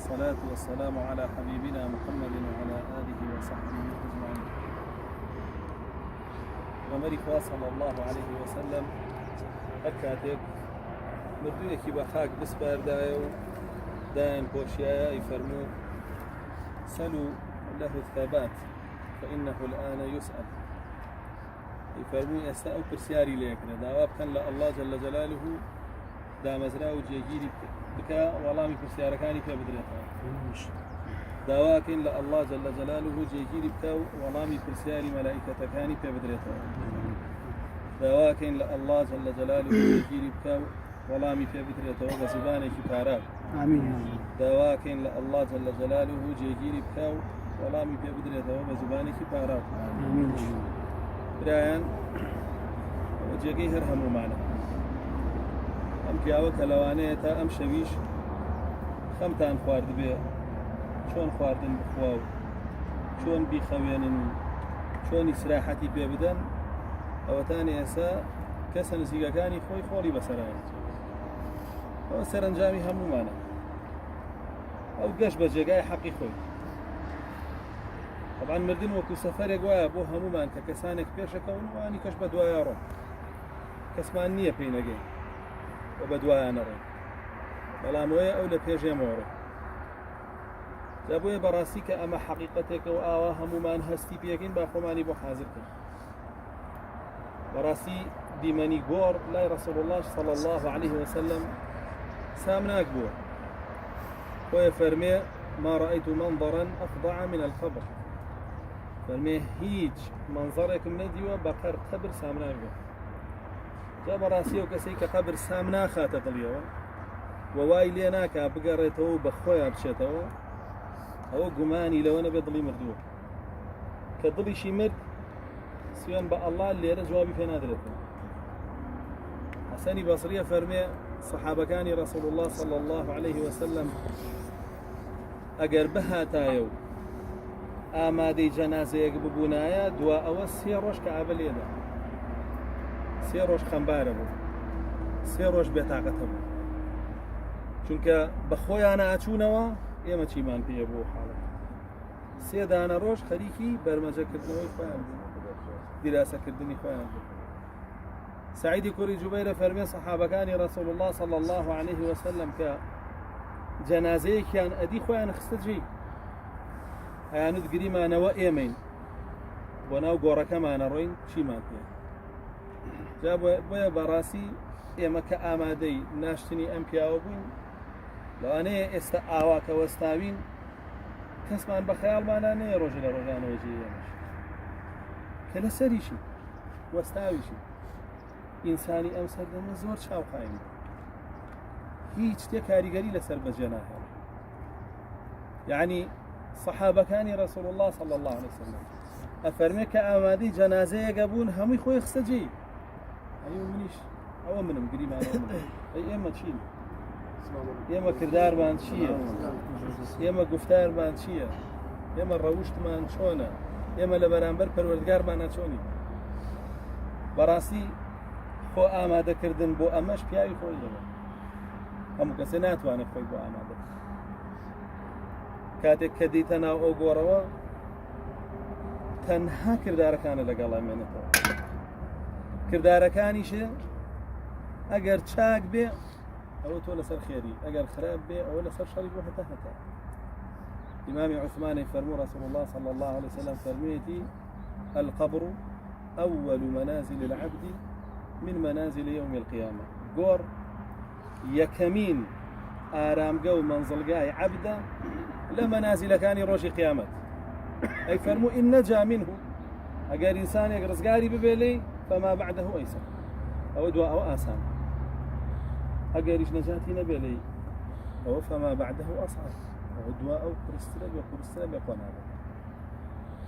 والصلاة والسلام على حبيبنا محمد وعلى آله وصحبه أجمعين. ومرك صلى الله عليه وسلم أكاتب مردويك بخاك بسبار دايو داين بوشيايا يفرمو سلوا له الثبات فإنه الآن يسأل. يفرمو يسأل برسياري ليكنا داواب كان الله جل جلاله دامزراو جيجيري بكا والامي برسياركاني في بدريتها داواكن الله جل جلاله جيجيري بكا والامي برسياري ملائكتكاني في بدريتها داواكن الله جل جلاله جيجيري بكا والامي في بدريتها وزباني في باراب آمين. داواكن الله جل جلاله جيجيري بكا والامي في بدريتها وزباني في باراب آمين. برايان وجيجي هرهمو معنا ئەم پیاوە کە لەوانەیە تا ئەم شەویش خەمتان خوارد بێ چۆن خواردن بخوا و چۆن بیخەوێنن و چۆن ئیسراحەتی پێ بدەن ئەوەتانی ئێستا کەسە نزیکەکانی خۆی خۆڵی بەسەرایە ئەوە سەرنجامی هەمومانە ئەو گەشت بە جێگای حەقی خۆی طبعاً مردن وەکو سەفەرێک وایە بۆ هەمومان کە کەسانێک پێشەکەون وانی کەش بە دوایە ڕۆ کەسمان نییە پێی نەگەین وبدوايا نرى بەڵام وەیە ئەو لە پێشێمەوە ڕۆ جا بۆیە بەڕاستی کە ئەمە حەقیقەتێکە و ئاوا هەمومان هەستی پێکەین با خۆمانی بۆ حازرکەین بەڕاستی دیمەنی گۆڕ لای ڕەسوڵ الله صلی الله عليه وسلم سامناک بووە خۆیە فەرمێ ما رأيت منظرا أفظع من القبر فەرمێ هیچ منظرێکم نەدیوە بەقەر قەبر سامناک بووە جا بەڕاستی و کەسێک کە قەبر سام ناخاتە دڵیەوە و وای لێ ناکا بگەڕێتەوە بە خۆیان بچێتەوە ئەوە گومانی لەوە نەبێ دڵی مردووە کە دڵیشی مرد سوێن بە ئەڵڵا لێرە جوابی پێ نادرێتەوە حەسەنی بەسریە فەرمێ سەحابەکانی ڕەسوڵ الله صلی الله عليه وسلم ئەگەر بەهاتایە و ئامادەی جەنازەیەک ببوونایە دوا ئەوە 3 ڕۆژ کەعبە لێدا 3 ڕۆژ خەمبارە بوو 3 ڕۆژ بێتاقەتە بوو چونکە بە خۆیانە ئاچوونەوە ئێمە چیمان پێ بوو حاڵەت 3 دانە ڕۆژ خەریکی بەرمەجەکردنەوەی خۆیان دیراسەکردنی خۆیان بوو سعیدی کوڕی جوبەیرە فەرمێ سەحابەکانی ڕەسوڵ الله صلی الله عليه وسلم کە جەنازەیەکیان ئەدی خۆیان خستە جێی ئەیانوت گریمانەوە ئێمەین بۆ ناو گۆڕەکەمانە ڕۆین چیمان پێ جا بۆیە بەڕاستی ئێمە کە ئامادەی ناشتنی ئەم پیاوە بووین لەوانەیە ئێستا ئاوا کە وەستاوین کەسمان بە خەیاڵمانە نەیە ڕۆژی لە ڕۆژانەوە جێ ئێمەش کە لەسەریشی وەستاویشی ئینسانی ئەم سەردەمە زۆر چاوقایم هیچ شتێک کاریگەری لەسەر بەجێ ناهێڵێ یعنی سەحابەکانی ڕەسوڵ الله صلی الله عليه وسلم ئەفەرمێ کە ئامادەی جەنازەیەکە بوون هەمووی خۆی خستە جێی ئەو منیش ئەوە منم گریمانەوە ئەی ئێمە چین ئێمە کردارمان چییە ئێمە گفتارمان چییە ئێمە ڕەوشتمان چۆنە ئێمە لە بەرامبەر پەروەردگارمانە چۆنی بەڕاستی خۆ ئامادەکردن بۆ ئەمەش پیاوی خۆی دەبێت هەموو کەسێ ناتوانێت خۆی بۆ ئامادە کاتێک کە دیتە ناو ئەو گۆڕەوە تەنها کردارەکانە لەگەڵ ئەمێنێتەوە کردارەکانیشە ئەگەر چاک بێ ئەوە تۆ لەسەر خێری ئەگەر خراپ بێ ئەوە لەسەر شەڕی بۆ هەتا ئیمامی عوثمانی فەرموو ڕەسوڵ الله صلی الله عليه وسلم فەرموویەتی القبر أول منازل العبد من منازل يوم القيامة گۆڕ یەکەمین ئارامگە و مەنزڵگای عەبدە لە مەنازلەکانی ڕۆژی قیامەت ئەی فەرموو ئین نەجا منه ئەگەر ئینسانێک ڕزگاری ببێ لێی فما بعده ئەیسەر ئەوە دوا ئەوە ئاسان ئەگەریش نەجاتی نەبێ لێی ئەوە فما بعده ئەصعب ئەوە دوا ئەو قورسترە بێ قورسترە بێ قۆناغە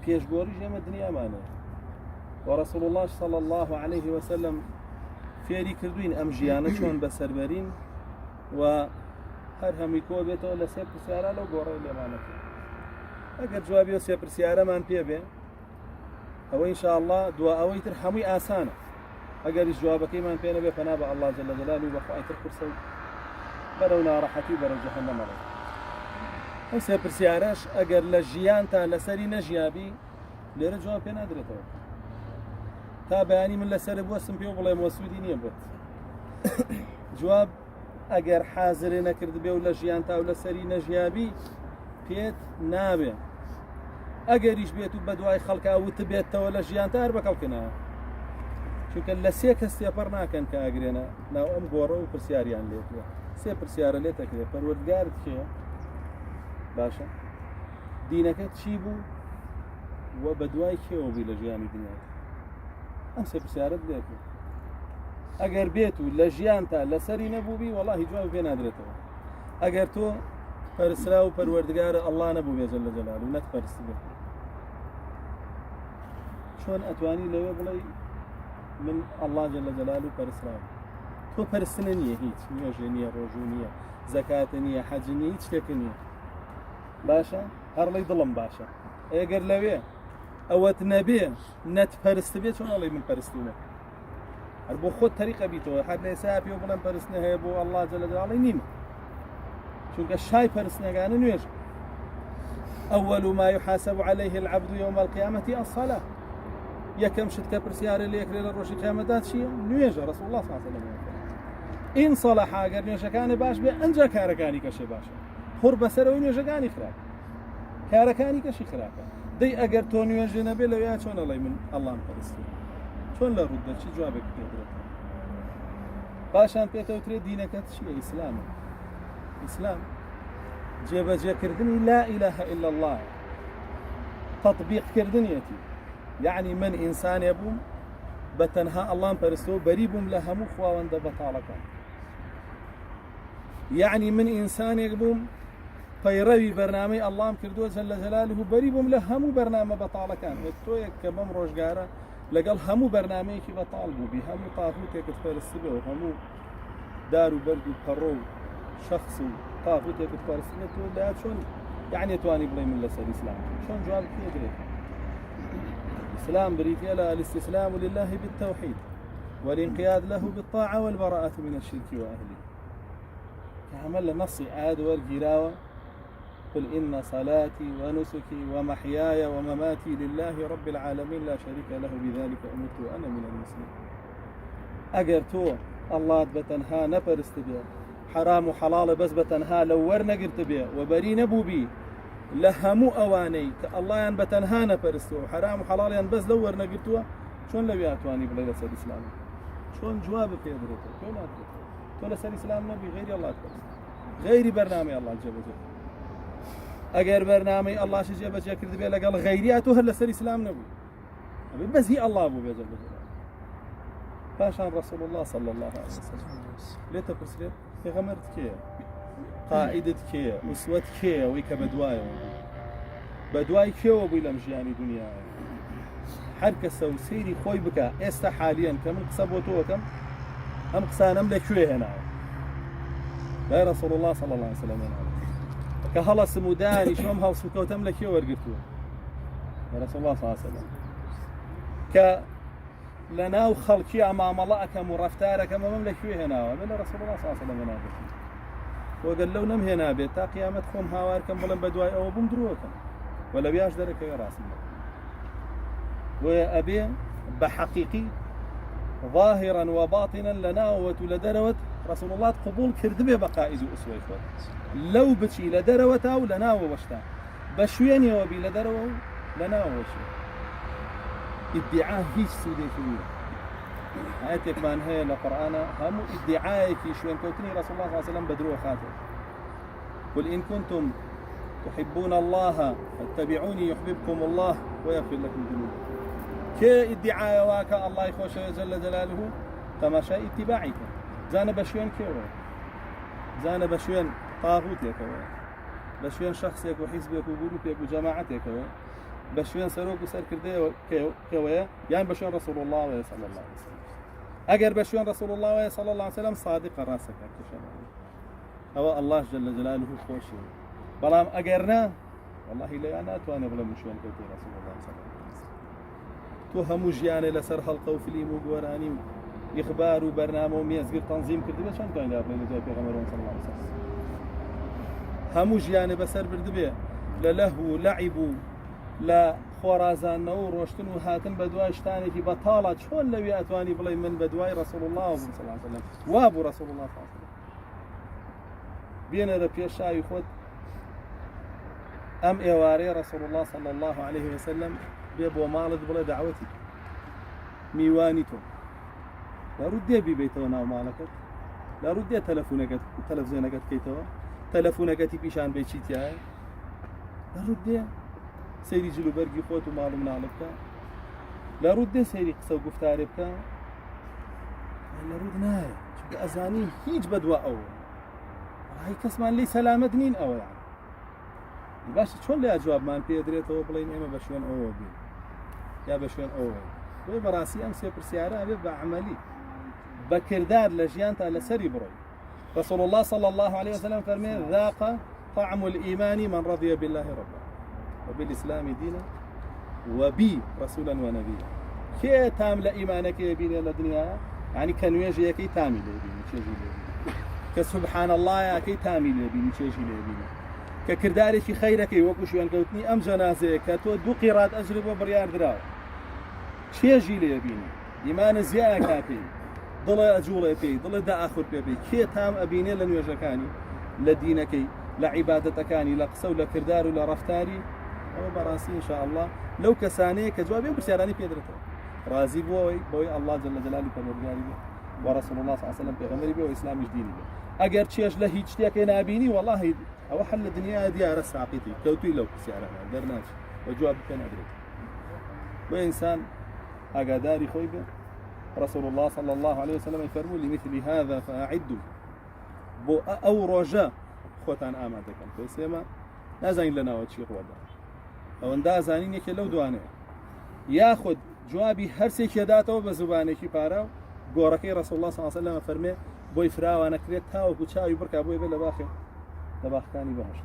پێشگۆڕیش ئێمە دنیامانەیە وەڕەسوڵ الله صلی الله عليه وسلم فێری کردوین ئەم ژیانە چۆن بەسەربەرین و هەر هەمووی کۆ بێتەوە لە 3 پرسیارە لەو گۆڕەی لێمانەکە ئەگەر جوابی 3 پرسیارەمان پێ بێ ئەوە ئینشاءالله دوا ئەوەی تر هەمووی ئاسانە ئەگەریش جوابەکەیمان پێ نەبێ پەنا بە الله جل جلاله و بەخوای تر قورسە و بەرەو ناڕەحەتی و بەرەو جەهەنەمە ڕۆ ئەو سێ پرسیارەش ئەگەر لە ژیان تا لەسەری نەژیابی لێرە جواب پێ نادرێتەوە تا بەیانی من لەسەر بوەستم پێ و بڵێ مۆسوودی نییە بێت جواب ئەگەر حازرێ نەکرد بێ و لە ژیان تا و لەسەری نەژیابی پێت نابێ ئەگەریش بێت و بە دوای خەڵکا وت بێتەوە لە ژیان تا هەر بەکەڵکەنەوە چونکە لە سێ کەس تێپەڕ ناکەن کە ئاگرێنە ناو ئەم گۆڕە و پرسیاریان لێتوە سێ پرسیارە لێ دەکرێت پەروەردگارت کێیە باشە دینەکەت چی بوو و بە دوای کێوە بووی لە ژیانی دنیا ئەم سێ پرسیارت لێتوە ئەگەر بێت و لە ژیان تا لەسەری نەبووبی وەڵاهی جواب پێ نادرێتەوە ئەگەر تۆ پەرسرا و پەروەردگارە ئەڵڵا نەبوو بێ جەل جەلالو و نەتپەرستی بێت چۆن ئەتوانی لەوێ بڵێ من ئەڵڵا جەل جەلالو پەرسراوە تۆ پەرستنە نییە هیچ نوێژە نییە ڕۆژوو نییە زەکاتە نییە حەج نییە هیچ شتێکە نییە باشە هەرڵی دڵم باشە ئەگەر لەوێ ئەوەت نەبێ نەتپەرست بێت چۆن ئەڵێ من پەرستومە هەر بۆ خۆت تەریقە بیتەوە هەر لە ئێستا پێ بڵێم پەرستنە هەیە بۆ ئەڵڵا جەل جەلاڵی نیم چونکە شای پەرستنەکانە نوێژ أول ما يحاسب عليه العبد يوم القيامة الصلاة يكم شت كبرسيار اللي يكرر الروش كامدات شيء نيجا رسول الله صلى الله عليه وسلم إن صلح أجر نيجا كان باش بأنجا كاركاني كشي باشا خرب سر ونيجا كاني خراك كاركاني كشي خراك دي أجر تون نيجا نبي لو يا شون الله من الله مقدس شون لا رد شي جوابك كده باشان بيتو تري دينك شيء إسلام إسلام جيب كردني لا إله إلا الله تطبيق كردنيتي يعني من إنسان يبوم بتنها الله برستو بريبهم لهم خواوند بطالك يعني من إنسان يبوم فيروي برنامج الله كردو جل جلاله بريبهم لهم برنامج بطالك تو كبم روجارة لقال هم برنامج كي بطالبوا بهم طاغوت كتفرسبه وهم دار برد وقرو شخص طاغوت كتفرسبه لا شلون يعني تواني بلاي من لسه الإسلام شلون جوابك يدري الإسلام بريتيلا الاستسلام لله بالتوحيد والانقياد له بالطاعة والبراءة من الشرك وأهله كعمل نصي عاد والجراوة قل إن صلاتي ونسكي ومحياي ومماتي لله رب العالمين لا شريك له بذلك أمرت وأنا من المسلمين أجرتو الله بتنها نبرست بها حرام وحلال بس بتنها لو ورنقرت بها وبري نبو بي لهمو أواني كالله ين بتنهانا برستو حرام وحلال ين بس لو ورنقرتوها شون لو يعتواني بلا لسال الإسلام شون جوابك يا دريته شون أدريته تو لسال الإسلام نبي غير الله تبرست غير برنامج الله الجبجة أجر برنامج الله شجبجة كرد بيلا قال غيرياته هل لسال الإسلام نبي بس هي الله أبو بيجل فاشان رسول الله صلى الله عليه وسلم ليت برسلت في غمرت كي قائدة كي أسوة كي ويك بدواي كي وبي لمجياني دنيا حركة سوسيري خوي بك استا حاليا كم قصبوتو كم هم قصانم لكوي هنا لا رسول الله صلى الله عليه وسلم كهلا سموداني شوم هاوس كوتم لكي ورقتو رسول الله صلى الله عليه وسلم ك لناو خلقي امام الله كم رفتارك كم مملكوي هنا ولا رسول الله صلى الله عليه وسلم وقال لو نم هنا بيتا قيامتكم هاواركم بلن بدواي أو بمدروكم ولا بياش درك يا راس الله وأبي بحقيقي ظاهرا وباطنا لناوت لدروت رسول الله قبول كردبه بقائد أسوة لو بتشي لدروت أو لناو وشتا بشوين يوبي لدرو لناو وشي ادعاء هيش سودي كبير آياتك من هي القرآن هم ادعائك شوين كوتني رسول الله صلى الله عليه وسلم بدرو خاطر قل إن كنتم تحبون الله فاتبعوني يحببكم الله ويغفر لكم ذنوبكم كي ادعاء واك الله يخوش جل جلاله تماشى اتباعك زان بشوين كيو زان بشوين طاغوتك بشوين شخصك وحزبك وجروبك وجماعتك بشوين سروك وسر كرديه كويه يعني بشوين رسول الله صلى الله عليه وسلم اگر بشوين رسول الله صلى الله عليه وسلم صادق راسك هو الله جل جلاله خوشي بلام اگرنا والله لا انا اتوانا بلا مشوين كوتي رسول الله صلى الله عليه وسلم تو همو جيانه لسر حلقه وفيلم وغوراني اخبار وبرنامج وميزغير تنظيم كردي بشان كاين لا بين پیغمبر صلى الله عليه وسلم هەموو ژیانێ بەسەر بردبێ لە لەهو و لەعیب و لە خۆرازانەوە و ڕۆشتن و هاتن بە دوای شتانێکی بەتاڵە چۆن لەوێ ئەتوانی بڵێ من بە دوای ڕەسوڵ الله بووم صلی الله علیه وسلم وا بوو ڕەسوڵ الله صلی الله علیه وسلم بێنەرە پێش شاوی خۆت ئەم ئێوارەیە ڕەسوڵ الله صلی الله عليه وسلم بێ بۆ ماڵت بڵێ دعوەتی میوانی تۆ لە ڕوود دێ بیبیتەوە ناو ماڵەکەت لە ڕوود دێ تەلەڤیزیۆنەکەت بکەیتەوە تەلەفۆنەکەتی پیشان بێ چی تایە لە ڕوود دێ سەیری جلوبەرگی خۆت و ماڵ و مناڵ بکە لە ڕوود دێ سەیری قسە و گفتارێ بکە لە ڕوود نایە چونکە ئەزانی هیچ بەدوا ئەوە هی کەسمان لی سەلامەت نین ئەوە باشە چۆن لە جوابمان پێ درێتەوە بڵین ئێمە بە شوێن ئەوە بین یا بە شوێن ئەوە بۆی بەڕاستی ئەم سێ پرسیارە ئەبێ بە عەمەلی بە کردار لە ژیانتا لەسەری بڕۆی رسول الله صلى الله عليه وسلم فرمي ذاق طعم الإيمان من رضي بالله ربا وبالإسلام دينا وبي رسولا ونبيا كي تام لإيمانك يبين الدنيا يعني كنويجي كي تامي ليبين تشيجي ليبين كسبحان الله يا كي تامي ليبين تشيجي ليبين ككرداري في خيرك وكو شو انكوتني أم جنازة كتو دو قيرات أجرب وبريار دراو تشيجي ليبين إيمان زيادة كافي ضل أجولة بي ضل داخل بي كي تام أبيني لنوجكاني لدينكي لعبادتكاني لقصو لكردار ولرفتاري أو براسي إن شاء الله لو كساني كجوابي بسياراني بيدرته رازي بوي الله جل جلاله بالورجاري ورسول الله صلى الله عليه وسلم بيغمري بي وإسلام جديني بي أجر تشيش له هيك تيك نابيني والله أو حل الدنيا ديار الساقيتي كوتي لو بسيارة درناش وجواب كان أدري وإنسان أجداري خوي بي رسول الله صلى الله عليه وسلم يفرموا لمثل هذا فأعدوا بو أو رجاء خوتان آمادكم بسيما نازين لنا وشيخ ودا أو اندا زانين يكي لو دوانه ياخد جوابي هرسي كداته بزبانه بارا غوركي رسول الله صلى الله عليه وسلم فرمي بوي فراوانا كريت تاو بوچاوي بركا بوي بلا باخكاني باش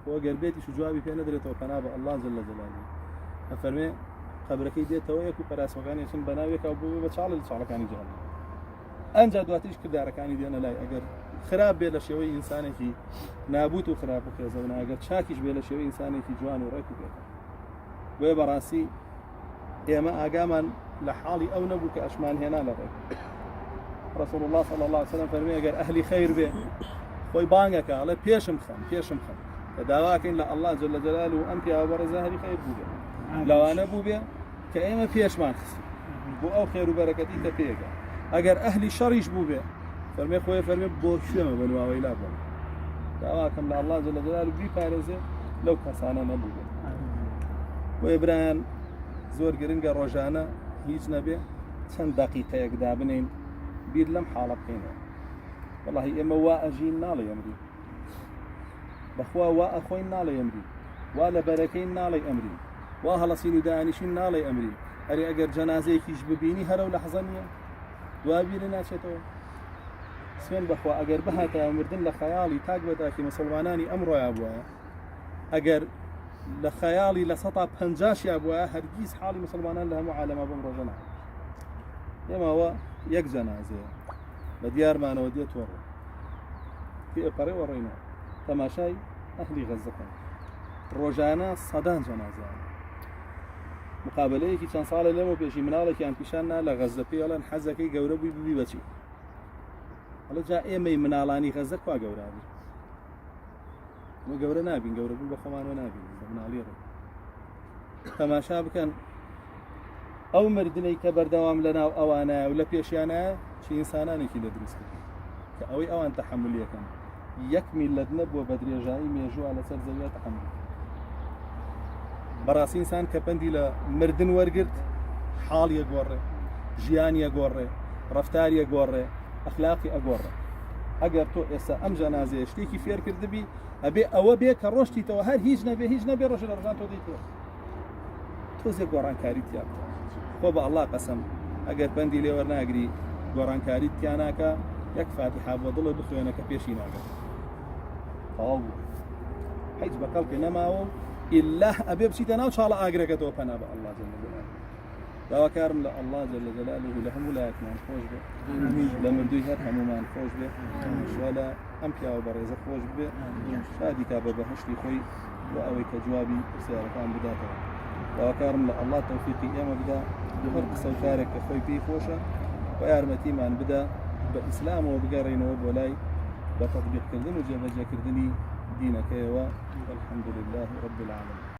هو قربيتي شو جوابي في ندرته وفناب الله جل جلاله فرمي خبركي دي تويك وقراس مكاني شن بناويك او بو بچال كاني جهل انجا دواتيش كدار كاني دي انا لا اگر خراب بلا شوي انساني في نابوت وخراب وكذا اگر شاكيش بلا شوي انساني في جوان وريكو بي براسي اما اقامان لحالي او نبوك اشمان هنا لغير رسول الله صلى الله عليه وسلم فرمي اگر اهلي خير به خوي بانك على بيشم خم دعواك ان الله جل جلاله انت يا برزه اهلي خير بوجه لو أنا بوبيا كأيما فيش مانخس بو أو خير وبركتي تبيجا أجر أهلي شريش بوبيا فرمي خوي فرمي بو شو ما بنوا ويلا بنا دعواكم الله جل جلاله بيبارزه لو كسانا نبوبيا وإبراهيم زور جرينجا رجعنا هيج نبي چند دقيقة يقدابنين بير لم حالقين والله إما واجين نالي أمري بخوا وأخوين نالي أمري ولا بركين نالي أمري وهلا سيني دانشين نالي أمري أري أجر جنازة كيش ببيني هرو لحظانية دوابي لنا شتو سين بخوا أجر بهتا مردن لخيالي تاج بداكي مسلماناني أمره يا أبويا أجر لخيالي لسطا بنجاش يا أبويا هرجيز حالي مسلمانان لها معالمة بمرو جنا يما هو يك جنازة بديار ما نوديت ورا في إقري ورينا تماشاي أهلي غزة روجانا صدان جنازة مقابلەیەکی چەند ساڵە لەمە پێشی مناڵێکیان پیشاننا لە غەزەپێ ئەڵێن حەزەکەی گەورە بووی ببی بەچی هەڵە جا ئێمەی مناڵانی غەزە کوا گەورابی ئەمە گەورە نابین گەورە بوون بە خۆمانەوە نابین بە مناڵیڕێ تەماشا بکەن ئەو مردنەی کە بەردەوام لەناو ئەوانایە و لە پێشیانایە چی ئینسانانێکی لە دروستکردن کە ئەوەی ئەوان تەحەمولیەکەن یەک میلەت نەبووە بە درێژایی مێژووە لەسەر زەویە تەحەمولی براس إنسان كبندي لمردن ورقرت حال يقوري جيان يقوري رفتار يقوري أخلاقي أقوري أقر تو إسا أم جنازة اشتيكي فير كردبي أبي أو بيك روشتي تو هر هيج نبي روش الأرجان تو ديتو توزي قران كاريت يا خوب الله قسم أقر بندي لي ورنا أقري قران كاريت ياناكا يك فاتحة وضل بخوانك بيشيناكا طاو حيث بقلك نماو إلا أبي بسيطنا وشاء الله أقرأك توفنا الله جل وعلا داواکارم لە الله جل جلاله لە هەموو لایەکمان خۆش بێ لە مردووی هەر هەمومان خۆش بێ شوا لە ئەم پیاوە بەڕێزە خۆش بێ شادی کا بە بەهشتی خۆی و ئەوەی کە جوابی پرسیارەکان بداتەوە داواکارم لە الله تەوفیقی ئێمە بدا هەر قسە و کارێک کە خۆی پێی خۆشە و یارمەتیمان بدا بە ئیسلامەوە بگەڕێنەوە بۆ لای بە تەطبیقکردن و جێبەجێکردنی دینەکەیەوە والحەمد لله رب العالمين.